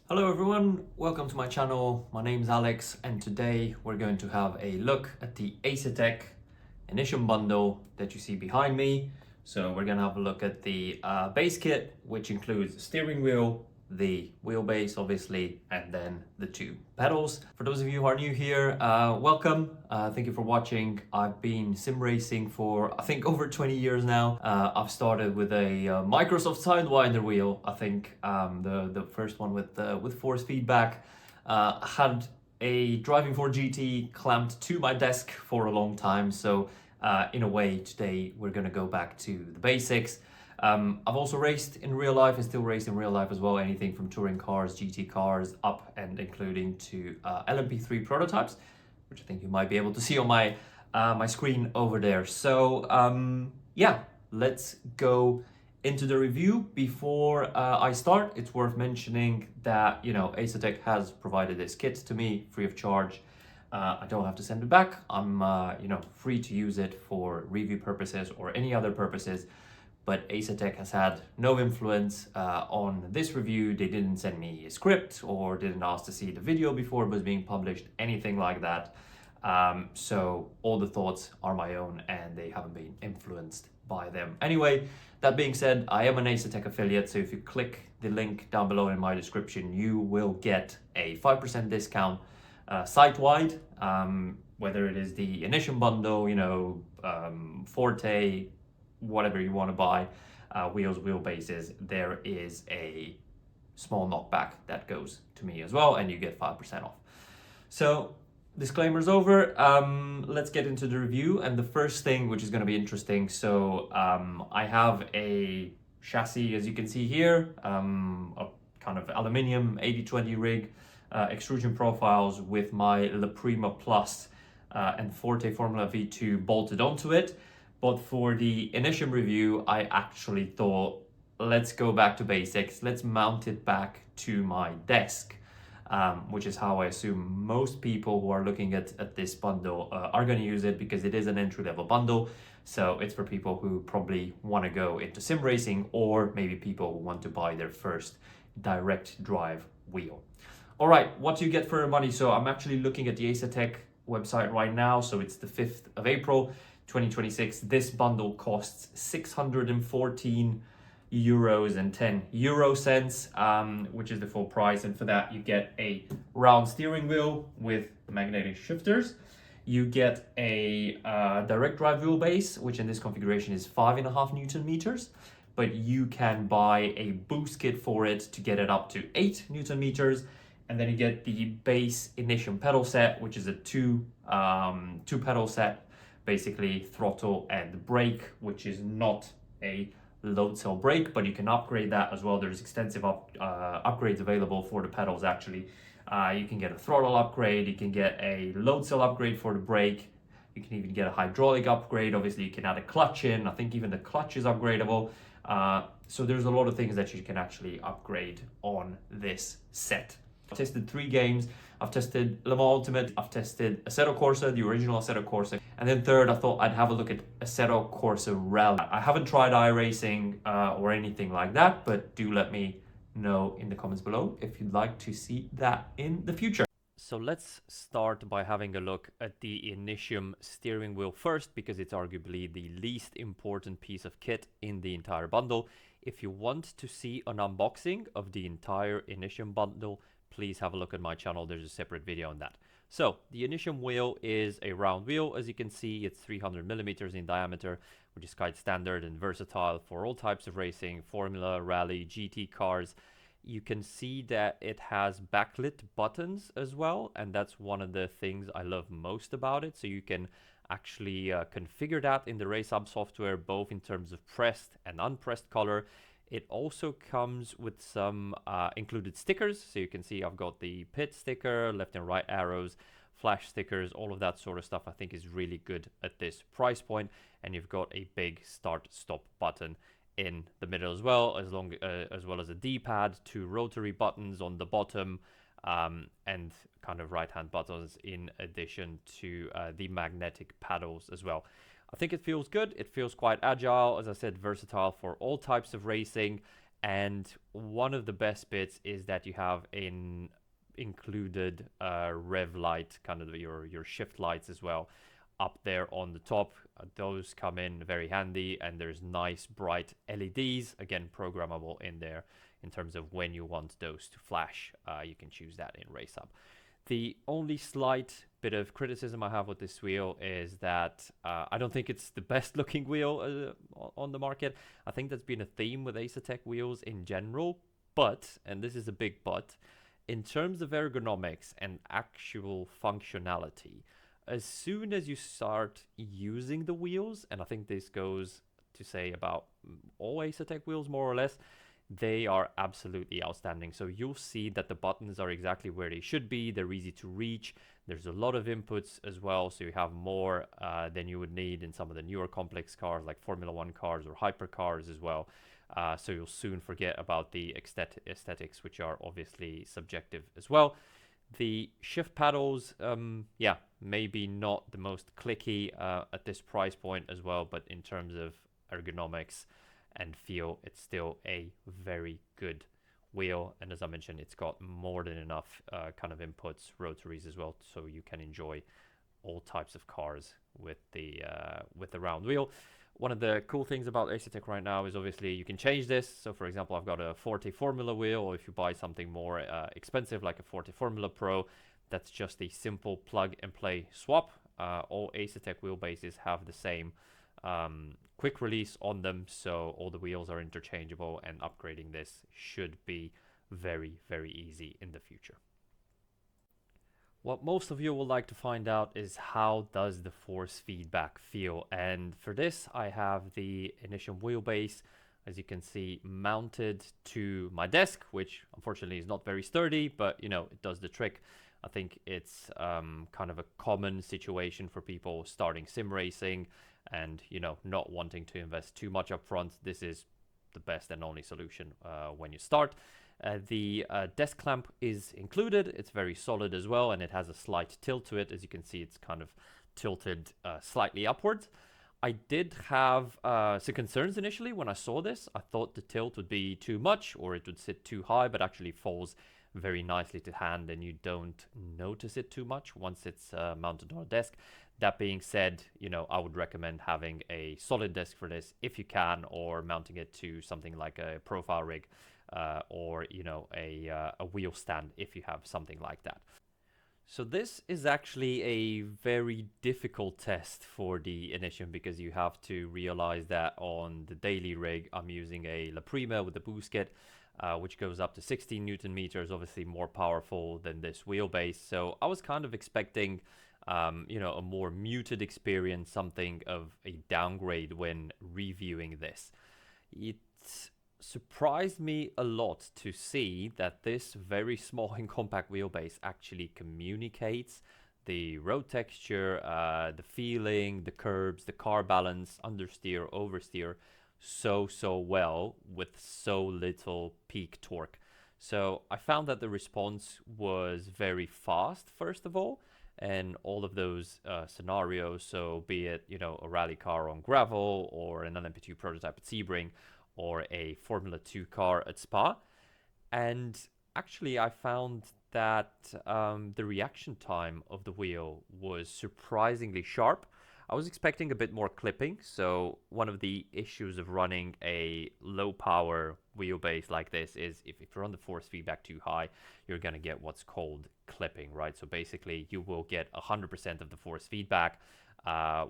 Hello everyone, welcome to my channel. My name's Alex and today we're going to have a look at the Asetek Initium Bundle that you see behind me. So we're going to have a look at the base kit, which includes the steering wheel, the wheelbase obviously, and then the two pedals. For those of you who are new here, welcome. Thank you for watching. I've been sim racing for I think over 20 years now. I've started with a Microsoft Sidewinder wheel. I think the first one with force feedback. Had a Driving 4 GT clamped to my desk for a long time. So in a way, today we're going to go back to the basics. I've also raced in real life and still race in real life as well. Anything from touring cars, GT cars, up and including to LMP3 prototypes, which I think you might be able to see on my my screen over there. So yeah, let's go into the review. Before I start, it's worth mentioning that Asetek has provided this kit to me free of charge. I don't have to send it back. I'm free to use it for review purposes or any other purposes. But Asetek has had no influence on this review. They didn't send me a script or didn't ask to see the video before it was being published, anything like that. So all the thoughts are my own and they haven't been influenced by them. Anyway, that being said, I am an Asetek affiliate, so if you click the link down below in my description, you will get a 5% discount site-wide, whether it is the Initium Bundle, Forte, whatever you want to buy, wheels, wheelbases, there is a small knockback that goes to me as well, and you get 5% off. So disclaimer's over. Let's get into the review. And the first thing, which is going to be interesting, so I have a chassis, as you can see here, a kind of aluminium 80/20 rig, extrusion profiles with my La Prima Plus and Forte Formula V2 bolted onto it. But for the Initium review, I actually thought, let's go back to basics. Let's mount it back to my desk, which is how I assume most people who are looking at this bundle are going to use it, because it is an entry-level bundle. So it's for people who probably want to go into sim racing, or maybe people who want to buy their first direct drive wheel. All right, what do you get for your money? So I'm actually looking at the Asetek website right now. So it's the 5th of April. 2026. This bundle costs 614 euros and 10 euro cents, which is the full price. And for that, you get a round steering wheel with magnetic shifters. You get a direct drive wheelbase, which in this configuration is 5.5 Newton meters, but you can buy a boost kit for it to get it up to 8 Newton meters. And then you get the base Initium pedal set, which is a two pedal set, basically throttle and brake, which is not a load cell brake, but you can upgrade that as well. There's extensive upgrades available for the pedals actually. You can get a throttle upgrade, you can get a load cell upgrade for the brake, you can even get a hydraulic upgrade. Obviously you can add a clutch in. I think even the clutch is upgradable. So there's a lot of things that you can actually upgrade on this set. I've tested 3 games. I've tested Le Mans Ultimate, I've tested Assetto Corsa, the original Assetto Corsa, and then third, I thought I'd have a look at Assetto Corsa Rally. I haven't tried iRacing or anything like that, but do let me know in the comments below if you'd like to see that in the future. So let's start by having a look at the Initium steering wheel first, because it's arguably the least important piece of kit in the entire bundle. If you want to see an unboxing of the entire Initium bundle, please have a look at my channel. There's a separate video on that. So the Initium wheel is a round wheel. As you can see, it's 300 millimeters in diameter, which is quite standard and versatile for all types of racing, Formula, Rally, GT cars. You can see that it has backlit buttons as well, and that's one of the things I love most about it. So you can actually configure that in the RaceHub software, both in terms of pressed and unpressed color. It also comes with some included stickers. So you can see I've got the pit sticker, left and right arrows, flash stickers, all of that sort of stuff I think is really good at this price point. And you've got a big start stop button in the middle as well, as well as a D-pad, 2 rotary buttons on the bottom, and kind of right-hand buttons in addition to the magnetic paddles as well. I think it feels good. It feels quite agile, as I said, versatile for all types of racing. And one of the best bits is that you have an included rev light, kind of your shift lights as well, up there on the top. Those come in very handy, and there's nice bright LEDs, again programmable in there in terms of when you want those to flash. You can choose that in RaceUp. The only slight bit of criticism I have with this wheel is that I don't think it's the best looking wheel on the market. I think that's been a theme with Asetek wheels in general, but, and this is a big but, in terms of ergonomics and actual functionality, as soon as you start using the wheels, and I think this goes to say about all Asetek wheels more or less, they are absolutely outstanding. So you'll see that the buttons are exactly where they should be. They're easy to reach. There's a lot of inputs as well, so you have more than you would need in some of the newer complex cars like Formula One cars or hypercars as well. So you'll soon forget about the aesthetics, which are obviously subjective as well. The shift paddles, yeah, maybe not the most clicky at this price point as well, but in terms of ergonomics and feel, it's still a very good wheel. And as I mentioned, it's got more than enough kind of inputs, rotaries as well, so you can enjoy all types of cars with the round wheel. One of the cool things about Asetek right now is obviously you can change this. So for example, I've got a Forte Formula wheel, or if you buy something more expensive like a Forte Formula Pro, that's just a simple plug and play swap. All Asetek wheelbases have the same quick release on them, so all the wheels are interchangeable, and upgrading this should be very, very easy in the future. What most of you will like to find out is how does the force feedback feel, and for this I have the Initium wheelbase, as you can see, mounted to my desk, which unfortunately is not very sturdy, but you know, it does the trick. I think it's kind of a common situation for people starting sim racing and you know, not wanting to invest too much upfront. This is the best and only solution when you start. The desk clamp is included. It's very solid as well, and it has a slight tilt to it. As you can see, it's kind of tilted slightly upwards. I did have some concerns initially when I saw this. I thought the tilt would be too much or it would sit too high, but actually falls very nicely to hand and you don't notice it too much once it's mounted on a desk. That being said, you know, I would recommend having a solid desk for this if you can, or mounting it to something like a profile rig or, you know, a wheel stand if you have something like that. So this is actually a very difficult test for the Initium, because you have to realize that on the daily rig I'm using a La Prima with the boost kit, which goes up to 16 Newton meters, obviously more powerful than this wheelbase. So I was kind of expecting you know, a more muted experience, something of a downgrade when reviewing this. It surprised me a lot to see that this very small and compact wheelbase actually communicates the road texture, the feeling, the curbs, the car balance, understeer, oversteer so well with so little peak torque. So I found that the response was very fast, first of all, and all of those scenarios. So be it, you know, a rally car on gravel, or an LMP2 prototype at Sebring, or a Formula 2 car at Spa. And actually, I found that the reaction time of the wheel was surprisingly sharp. I was expecting a bit more clipping. So one of the issues of running a low power wheelbase like this is if you run the force feedback too high, you're going to get what's called clipping, right? So basically you will get 100% of the force feedback,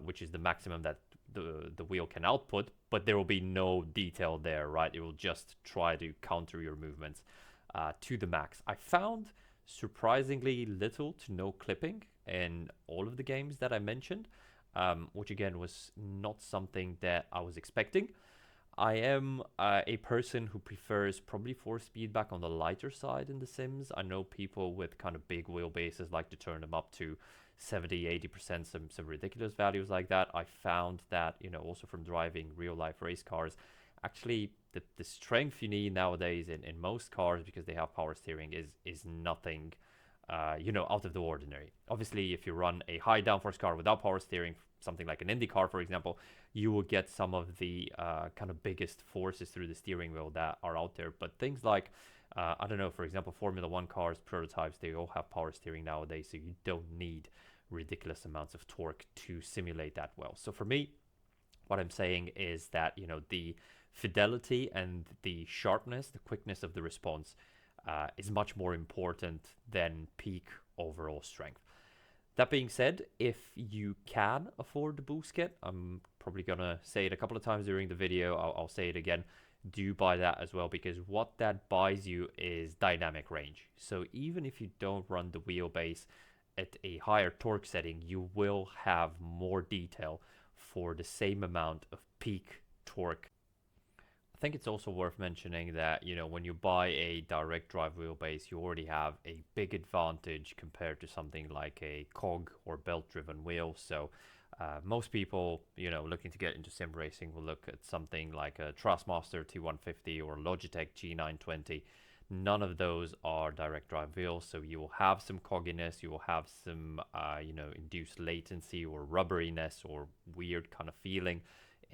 which is the maximum that the wheel can output, but there will be no detail there, right? It will just try to counter your movements to the max. I found surprisingly little to no clipping in all of the games that I mentioned, which again was not something that I was expecting. I am a person who prefers probably force feedback on the lighter side in The Sims. I know people with kind of big wheelbases like to turn them up to 70-80%, some ridiculous values like that. I found that, you know, also from driving real life race cars, actually the strength you need nowadays in most cars, because they have power steering, is nothing out of the ordinary. Obviously, if you run a high downforce car without power steering, something like an Indy car, for example, you will get some of the kind of biggest forces through the steering wheel that are out there. But things like, I don't know, for example, Formula One cars, prototypes, they all have power steering nowadays, so you don't need ridiculous amounts of torque to simulate that well. So for me, what I'm saying is that, the fidelity and the sharpness, the quickness of the response is much more important than peak overall strength. That being said, if you can afford the boost kit, I'm probably going to say it a couple of times during the video, I'll say it again, do buy that as well, because what that buys you is dynamic range. So even if you don't run the wheelbase at a higher torque setting, you will have more detail for the same amount of peak torque. I think it's also worth mentioning that, when you buy a direct drive wheelbase, you already have a big advantage compared to something like a cog or belt driven wheel. So most people, looking to get into sim racing will look at something like a Trustmaster T150 or Logitech G920. None of those are direct drive wheels, so you will have some cogginess, you will have some, induced latency or rubberiness or weird kind of feeling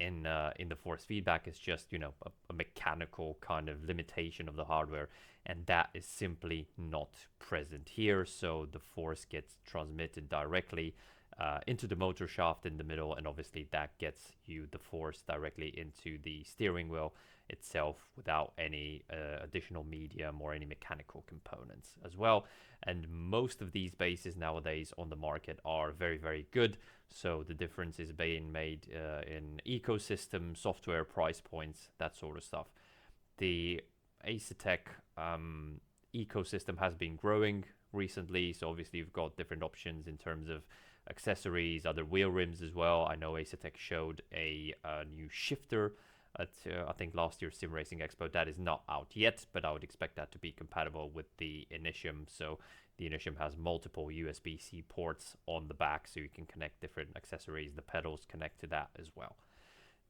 in the force feedback. Is just, a mechanical kind of limitation of the hardware, and that is simply not present here. So the force gets transmitted directly into the motor shaft in the middle, and obviously that gets you the force directly into the steering wheel itself without any additional medium or any mechanical components as well. And most of these bases nowadays on the market are very, very good. So the difference is being made in ecosystem, software, price points, that sort of stuff. The Asetek ecosystem has been growing recently, so obviously you've got different options in terms of accessories, other wheel rims as well. I know Asetek showed a new shifter at I think last year's Sim Racing Expo. That is not out yet, but I would expect that to be compatible with the Initium. So the Initium has multiple USB-C ports on the back, so you can connect different accessories. The pedals connect to that as well.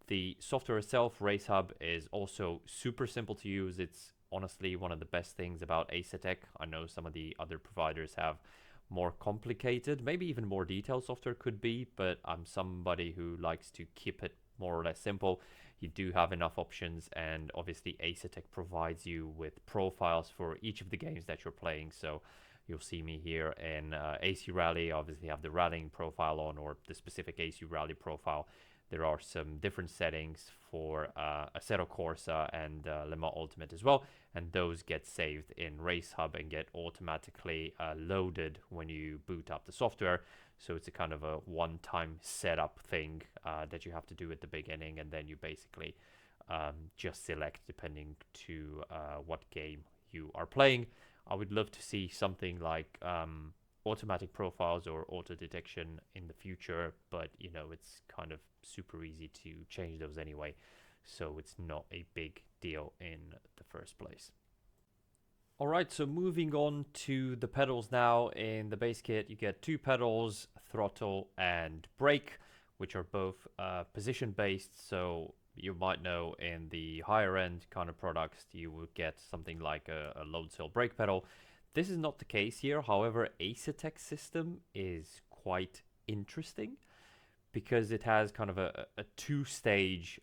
The software itself, RaceHub, is also super simple to use. It's honestly one of the best things about Asetek. I know some of the other providers have more complicated, maybe even more detailed software could be, but I'm somebody who likes to keep it more or less simple. You do have enough options, and obviously Asetek provides you with profiles for each of the games that you're playing. So you'll see me here in AC Rally. I obviously have the rallying profile on, or the specific AC Rally profile. There are some different settings for Assetto Corsa and Le Mans Ultimate as well, and those get saved in RaceHub and get automatically loaded when you boot up the software. So it's a kind of a one-time setup thing that you have to do at the beginning, and then you basically just select depending to what game you are playing. I would love to see something like automatic profiles or auto detection in the future, but it's kind of super easy to change those anyway, so it's not a big deal in the first place. Alright, so moving on to the pedals now. In the base kit you get two pedals, throttle and brake, which are both position based. So you might know in the higher end kind of products you would get something like a load cell brake pedal. This is not the case here. However, Asetek's system is quite interesting because it has kind of a two-stage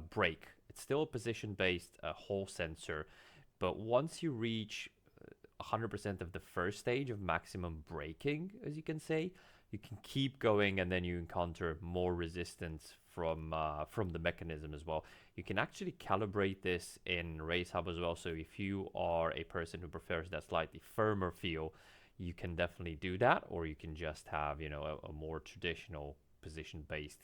brake. It's still a position-based Hall sensor, but once you reach 100% of the first stage of maximum braking, as you can say, you can keep going, and then you encounter more resistance from the mechanism as well. You can actually calibrate this in RaceHub as well. So if you are a person who prefers that slightly firmer feel, you can definitely do that, or you can just have a more traditional position-based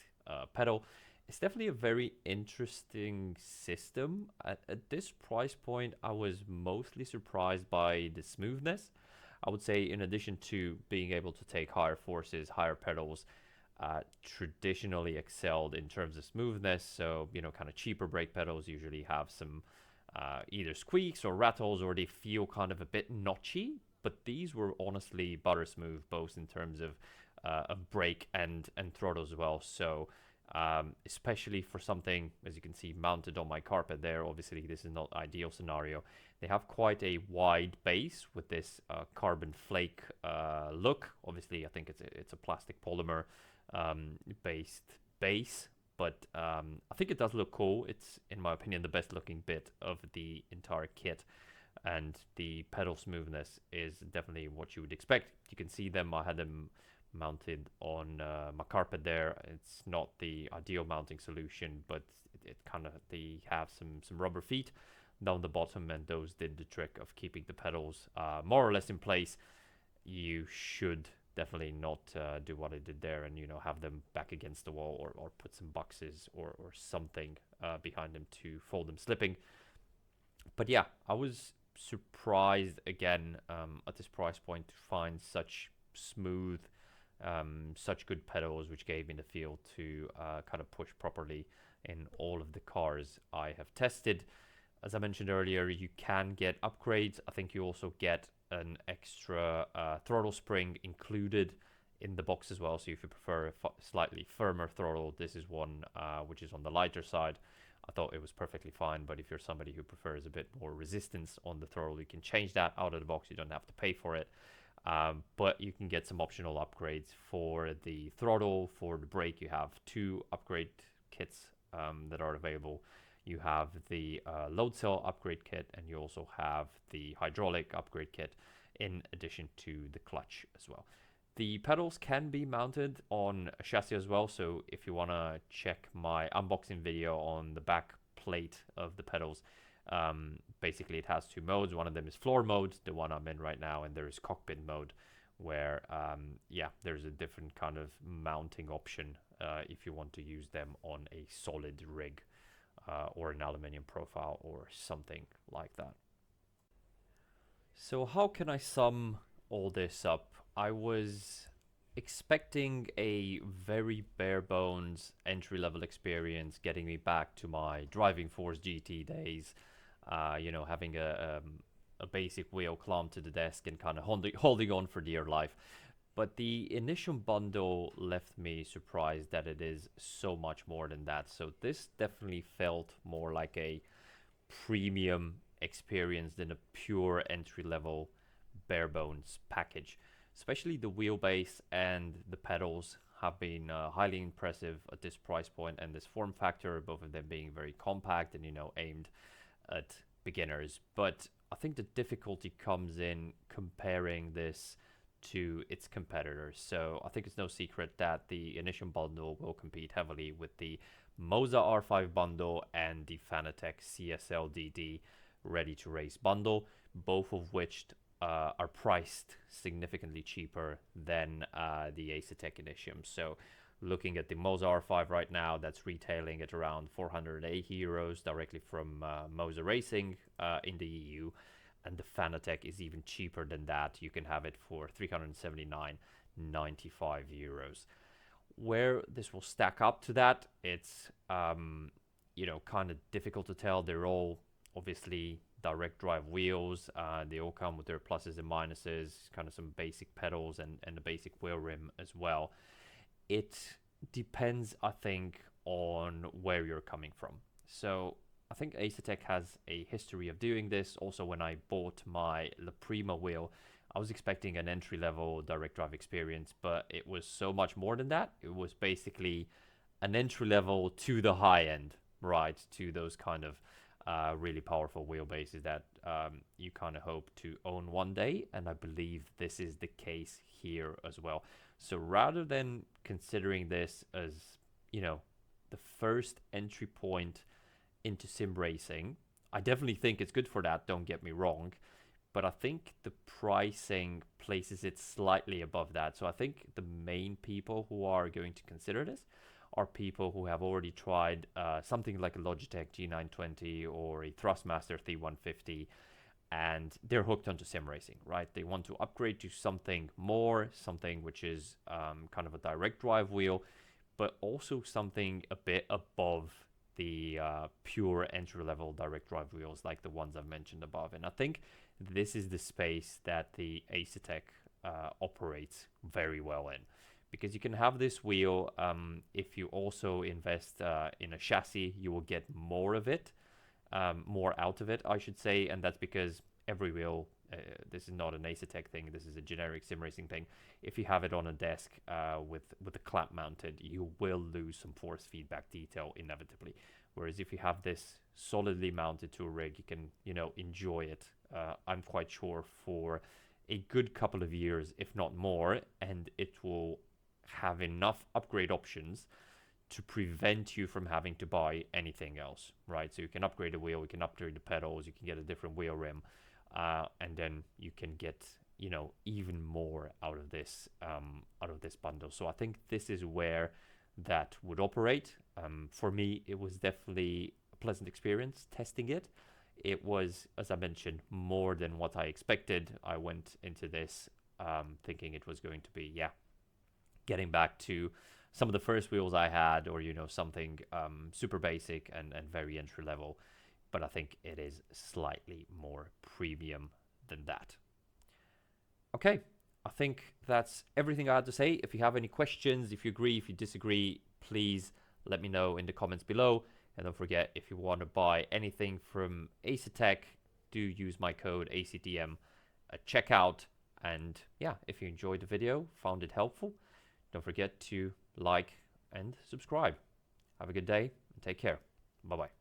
pedal. It's definitely a very interesting system. At this price point, I was mostly surprised by the smoothness. I would say, in addition to being able to take higher forces, higher pedals, traditionally excelled in terms of smoothness. So, kind of cheaper brake pedals usually have some either squeaks or rattles, or they feel kind of a bit notchy. But these were honestly butter smooth, both in terms of brake and throttle as well. So especially for something, as you can see, mounted on my carpet there. Obviously, this is not ideal scenario. They have quite a wide base with this carbon flake look. Obviously, I think it's a plastic polymer based base, but I think it does look cool. It's, in my opinion, the best looking bit of the entire kit, and the pedal smoothness is definitely what you would expect. You can see them. I had them mounted on my carpet there. It's not the ideal mounting solution, but it kind of, they have some rubber feet down the bottom, and those did the trick of keeping the pedals more or less in place. You should definitely not do what I did there and, you know, have them back against the wall, or put some boxes or something behind them to fold them slipping. But yeah, I was surprised again at this price point to find such smooth, such good pedals, which gave me the feel to kind of push properly in all of the cars I have tested. As I mentioned earlier, you can get upgrades. I think you also get an extra throttle spring included in the box as well. So if you prefer a slightly firmer throttle, this is one which is on the lighter side. I thought it was perfectly fine, but if you're somebody who prefers a bit more resistance on the throttle, you can change that out of the box. You don't have to pay for it. But you can get some optional upgrades for the throttle. For the brake, you have 2 upgrade kits that are available. You have the load cell upgrade kit, and you also have the hydraulic upgrade kit in addition to the clutch as well. The pedals can be mounted on a chassis as well, so if you want to check my unboxing video on the back plate of the pedals, basically it has 2 modes. One of them is floor mode, the one I'm in right now, and there is cockpit mode, where yeah, there's a different kind of mounting option if you want to use them on a solid rig or an aluminium profile or something like that. So how can I sum all this up? I was expecting a very bare bones entry level experience, getting me back to my Driving Force GT days, you know, having a basic wheel clamped to the desk and kind of holding on for dear life. But the Initium Bundle left me surprised that it is so much more than that. So this definitely felt more like a premium experience than a pure entry level bare bones package. Especially the wheelbase and the pedals have been highly impressive at this price point and this form factor, both of them being very compact and, you know, aimed at beginners. But I think the difficulty comes in comparing this to its competitors. So I think it's no secret that the Initium Bundle will compete heavily with the Moza R5 bundle and the Fanatec CSL DD Ready to Race bundle, both of which are priced significantly cheaper than the Asetek Initium. So looking at the Moza R5 right now, that's retailing at around 480 euros directly from Moza Racing in the EU. And the Fanatec is even cheaper than that. You can have it for 379.95 euros. Where this will stack up to that, it's you know, kind of difficult to tell. They're all obviously direct drive wheels. They all come with their pluses and minuses, kind of some basic pedals and a basic wheel rim as well. It depends, I think, on where you're coming from. So I think Asetek has a history of doing this. Also, when I bought my La Prima wheel, I was expecting an entry-level direct drive experience, but it was so much more than that. It was basically an entry-level to the high end, right? To those kind of really powerful wheelbases that you kind of hope to own one day. And I believe this is the case here as well. So rather than considering this as, you know, the first entry point into sim racing, I definitely think it's good for that, don't get me wrong, but I think the pricing places it slightly above that. So I think the main people who are going to consider this are people who have already tried something like a Logitech G920 or a Thrustmaster T150, and they're hooked onto sim racing, right? They want to upgrade to something more, something which is kind of a direct drive wheel, but also something a bit above the pure entry-level direct drive wheels like the ones I've mentioned above. And I think this is the space that the Asetek operates very well in, because you can have this wheel. If you also invest in a chassis, you will get more of it, more out of it, I should say, and that's because every wheel, this is not an Asetek thing, this is a generic sim racing thing. If you have it on a desk with the clamp mounted, you will lose some force feedback detail inevitably. Whereas if you have this solidly mounted to a rig, you can, enjoy it. I'm quite sure for a good couple of years, if not more, and it will have enough upgrade options to prevent you from having to buy anything else, right? So you can upgrade the wheel, you can upgrade the pedals, you can get a different wheel rim, and then you can get, even more out of this bundle. So I think this is where that would operate. For me, it was definitely a pleasant experience testing it. It was, as I mentioned, more than what I expected. I went into this thinking it was going to be, getting back to some of the first wheels I had, or something super basic and very entry level. But I think it is slightly more premium than that. Okay, I think that's everything I had to say. If you have any questions, if you agree, if you disagree, please let me know in the comments below. And don't forget, if you want to buy anything from Asetek, do use my code ACTM at checkout. And yeah, if you enjoyed the video, found it helpful, don't forget to like and subscribe. Have a good day and take care. Bye-bye.